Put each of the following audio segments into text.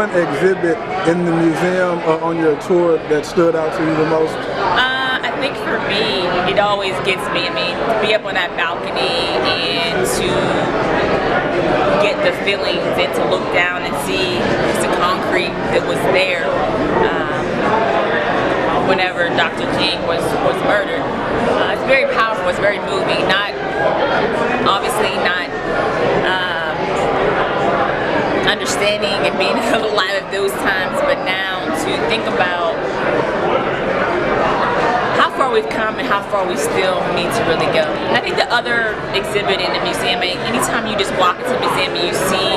One exhibit in the museum or on your tour that stood out to you the most? I think for me, it always gets me. I mean, to be up on that balcony and to get the feelings and to look down and see the concrete that was there whenever Dr. King was murdered. It's very powerful. It's very moving. Obviously not understanding and being alive at those times, but now to think about how far we've come and how far we still need to really go. And I think the other exhibit in the museum, anytime you just walk into the museum and you see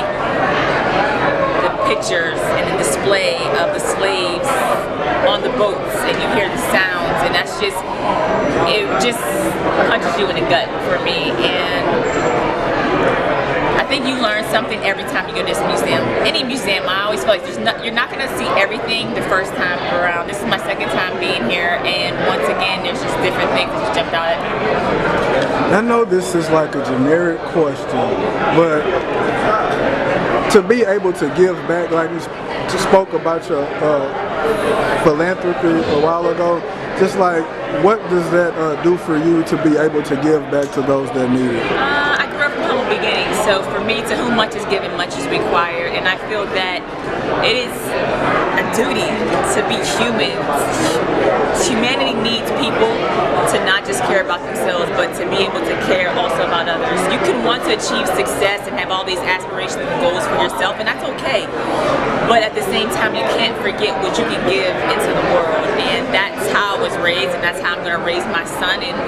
the pictures and the display of the slaves on the boats and you hear the sounds, and it just punches you in the gut for me. And I think you learn something every time you go to this museum. Any museum, I always feel like you're not going to see everything the first time around. This is my second time being here, and once again, there's just different things that just jumped out at me. I know this is like a generic question, but to be able to give back, like you spoke about your philanthropy a while ago, just like what does that do for you to be able to give back to those that need it? I grew up from humble beginnings, so for me, to whom much is given, much is required, and I feel that it is a duty to be human. Humanity needs people to not just care about themselves, but to be able to care also about others. You can want to achieve success and have all these aspirations and goals for yourself, and that's okay. But at the same time, you can't forget what you can give into the world, and that's how I was raised, and that's how I'm going to raise my son. And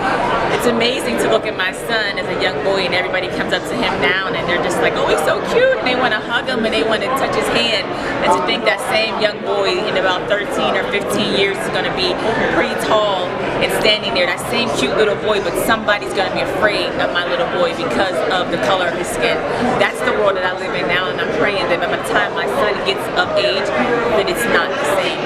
it's amazing to look at my son as a young boy, and everybody comes up to him now, and they're just like, oh, he's so cute, and they want to hug him, and they want to touch his hand. And to think that same young boy in about 13 or 15 years is going to be pretty tall and standing there, that same cute little boy, but somebody's going to be afraid of my little boy because of the color of his skin. That's the world that I live in now, and I'm praying that by the time my son gets of age, that it's not the same.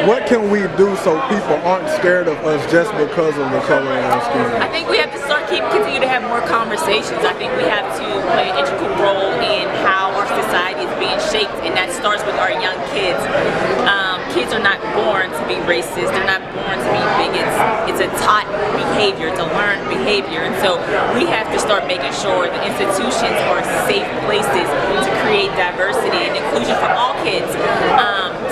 What can we do so people aren't scared of us just because of the color of our skin? I think we have to continue to have more conversations. I think we have to play an integral role in how our society is being shaped, and that starts with our young kids. Kids are not born to be racist. They're not born to be bigots. It's a taught behavior, it's a learned behavior, and so we have to start making sure the institutions are safe places to create diversity and inclusion for all kids,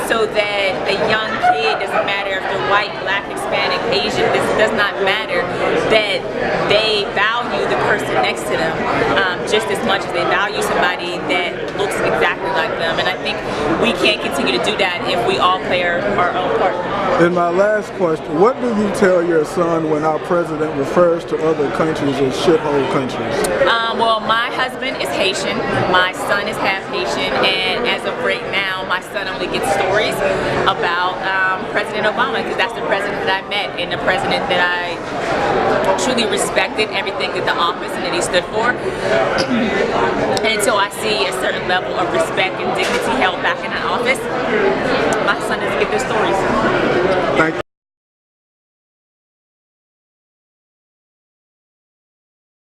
so that a young kid, doesn't matter if they're white, black, Hispanic, Asian, this does not matter, that they value the person next to them just as much as they value somebody that looks exactly like them. And I think we can't continue to do that if we all play our own part. And my last question, what do you tell your son when our president refers to other countries as shithole countries? Well, my husband is Haitian, my son is half Haitian, and as of right now, my son only gets stories about President Obama, because that's the president that I met and the president that I truly respected, everything that the office and that he stood for. And until I see a certain level of respect and dignity held back in that office, my son doesn't get those stories. Thank you.